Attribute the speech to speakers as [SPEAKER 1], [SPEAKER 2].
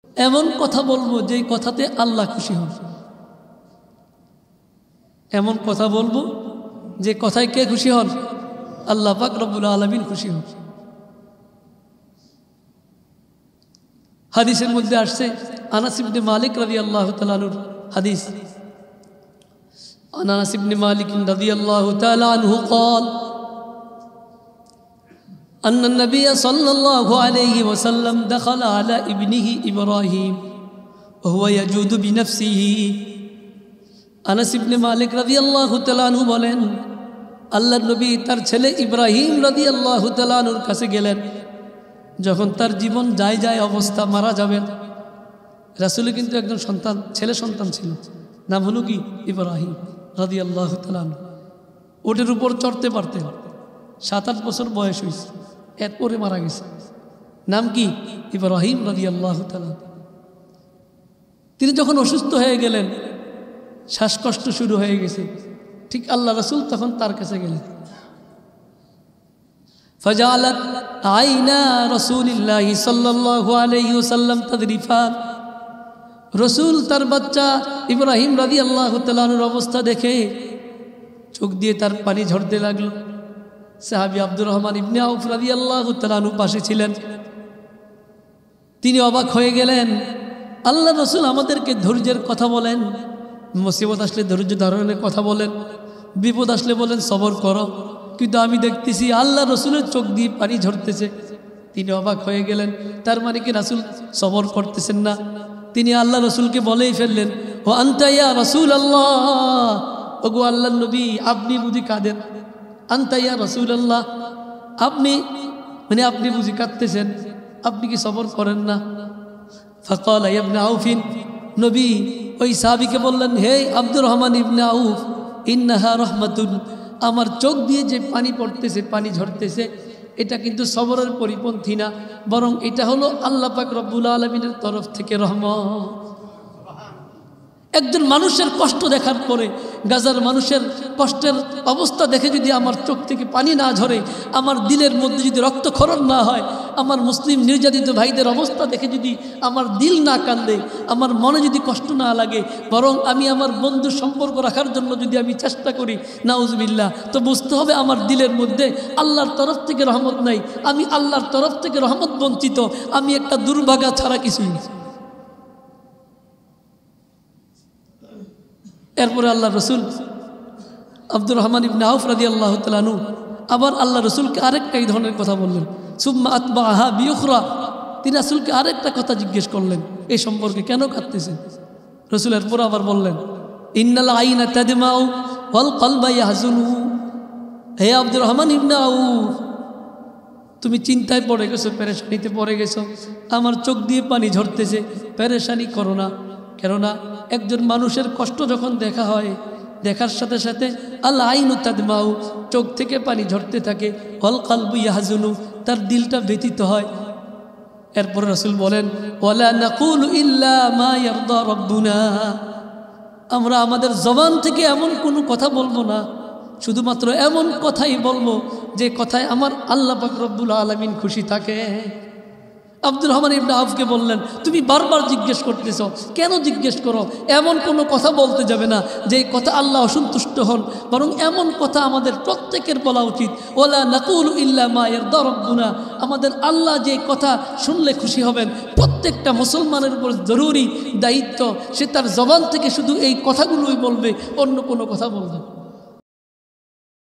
[SPEAKER 1] এমন কথা বলবো যে কথাতে আল্লাহ খুশি হন। এমন কথা বলবো যে কথায় কে খুশি হন? আল্লাহ পাক রব্বুল আলামিন খুশি হন। হাদিসের মধ্যে আসছে আনাস ইবনে মালিক রাদিয়াল্লাহু তাআলা আনহুর হাদিস। আনাস ইবনে মালিক রাদিয়াল্লাহু তাআলা আনহু قال أن النبي صلى الله عليه وسلم دخل على ابنه إبراهيم وهو يجود بنفسه। আনাস ইবনে মালিক রাদিয়াল্লাহু তাআলা আনহু বলেন, আল্লাহর নবী তার ছেলে ইব্রাহিম রাদিয়াল্লাহু তাআলা আনহুর কাছে গেলেন যখন তার জীবন যায় অবস্থা, মারা যাবেন। রাসূলের কিন্তু একজন সন্তান, ছেলে সন্তান ছিল, নাম হলো কি ইব্রাহিম রাদিয়াল্লাহু তাআলা আনহু। ওটের উপর চড়তে পারতেন, 7-8 বছর বয়স হয়েছে, এরপরে মারা গেছে। নাম কি? ইব্রাহিম রাদিয়াল্লাহু তাআলা। তিনি যখন অসুস্থ হয়ে গেলেন, শ্বাসকষ্ট শুরু হয়ে গেছে, ঠিক আল্লাহ রাসূল তখন তার কাছে গেলেন। ফাজালাত আইনা রাসূলিল্লাহি সাল্লাল্লাহু আলাইহি ওয়াসাল্লাম তাদরিফান। রাসূল তার বাচ্চা ইব্রাহিম রাদিয়াল্লাহু তাআলা এর অবস্থা দেখে চোখ দিয়ে তার পানি ঝরতে লাগলো। সাহাবী আব্দুর রহমান ইবনে আউফ রাদিয়াল্লাহু তাআলা পাশে ছিলেন। তিনি অবাক হয়ে গেলেন। আল্লাহ রাসূল আমাদেরকে ধৈর্যের কথা বলেন, মুসিবত আসলে ধৈর্য ধারণের কথা বলেন, বিপদ আসলে বলেন সবর করো, কিন্তু আমি দেখতেছি আল্লাহ রাসূলের চোখ দিয়ে পানি ঝরতেছে। তিনি অবাক হয়ে গেলেন, তার মানে কি রাসূল সবর করতেছেন না? তিনি আল্লাহ রাসূলকে বলেই ফেললেন, ও আনতা ইয়া রাসূলুল্লাহ, ওগো আল্লাহর নবী আপনি বুঝি কাঁদেন? আনতা ইয়া রাসূলুল্লাহ, আপনি মানে আপনি বুঝি কাঁদতেছেন, আপনি কি সবর করেন না? ফাকালা ইয়া ইবনে আউফ, নবী ওই সাহাবীকে বললেন, হে আব্দুর রহমান ইবনে আউফ, ইন্নাহা রাহমাতুন, আমার চোখ দিয়ে যে পানি পড়তেছে, পানি ঝরতেছে, এটা কিন্তু সবরের পরিপন্থী না, বরং এটা হলো আল্লাহ পাক রব্বুল আলামিনের তরফ থেকে রহমত। একজন মানুষের কষ্ট দেখার পরে, গাজার মানুষের কষ্টের অবস্থা দেখে যদি আমার চোখ থেকে পানি না ঝরে, আমার দিলের মধ্যে যদি রক্তক্ষরণ না হয়, আমার মুসলিম নির্যাতিত ভাইদের অবস্থা দেখে যদি আমার দিল না কান্দে, আমার মনে যদি কষ্ট না লাগে, বরং আমি আমার বন্ধু সম্পর্ক রাখার জন্য যদি আমি চেষ্টা করি, নাউজুবিল্লাহ, তো বুঝতে হবে আমার দিলের মধ্যে আল্লাহর তরফ থেকে রহমত নাই, আমি আল্লাহর তরফ থেকে রহমত বঞ্চিত, আমি একটা দুর্ভাগা ছাড়া কিছুই না। এরপরে আল্লাহ রসুল আব্দুর রহমান ইবনে আউফ রাদিয়াল্লাহু তাআলা আনহু আবার আল্লাহ রসুলকে আরেকটা এই ধরনের কথা বললেন। সুম্মা আতবাআহা বিউখরা, তিনি রাসূলকে আরেকটা কথা জিজ্ঞেস করলেন এই সম্পর্কে, কেন কাঁদতেছেন? রসুল এরপর আবার বললেন, ইন্নাল আইনা তাদমাউ ওয়াল কলবা ইয়াহজুনু। হে আব্দুর রহমান ইবনে আউফ, তুমি চিন্তায় পড়ে গেছো, পেরেশানিতে পড়ে গেছো, আমার চোখ দিয়ে পানি ঝরতেছে, পেরেশানি করো না। কেননা একজন মানুষের কষ্ট যখন দেখা হয়, দেখার সাথে সাথে আল আইনু তাদমাউ, চোখ থেকে পানি ঝরতে থাকে, ওয়াল কলবু ইয়াহজুনু, তার দিলটা ব্যথিত হয়। এরপর রাসূল বলেন, ওয়ালা নাকুলু ইল্লা মা ইয়ারদা রাব্বুনা, আমরা আমাদের জবান থেকে এমন কোনো কথা বলবো না, শুধুমাত্র এমন কথাই বলবো যে কথায় আমার আল্লাহ পাক রব্বুল আলামিন খুশি থাকে। আব্দুর রহমান ইবনে আউফকে বললেন, তুমি বারবার জিজ্ঞেস করতেছ, কেন জিজ্ঞেস করো? এমন কোনো কথা বলতে যাবে না যে কথা আল্লাহ অসন্তুষ্ট হন, বরং এমন কথা আমাদের প্রত্যেকের বলা উচিত, ওয়ালা নাকুলু ইল্লা মা ইয়ারদা রাব্বুনা, আমাদের আল্লাহ যে কথা শুনলে খুশি হবেন, প্রত্যেকটা মুসলমানের উপর জরুরি দায়িত্ব, সে তার জবান থেকে শুধু এই কথাগুলোই বলবে, অন্য কোনো কথা বলবে।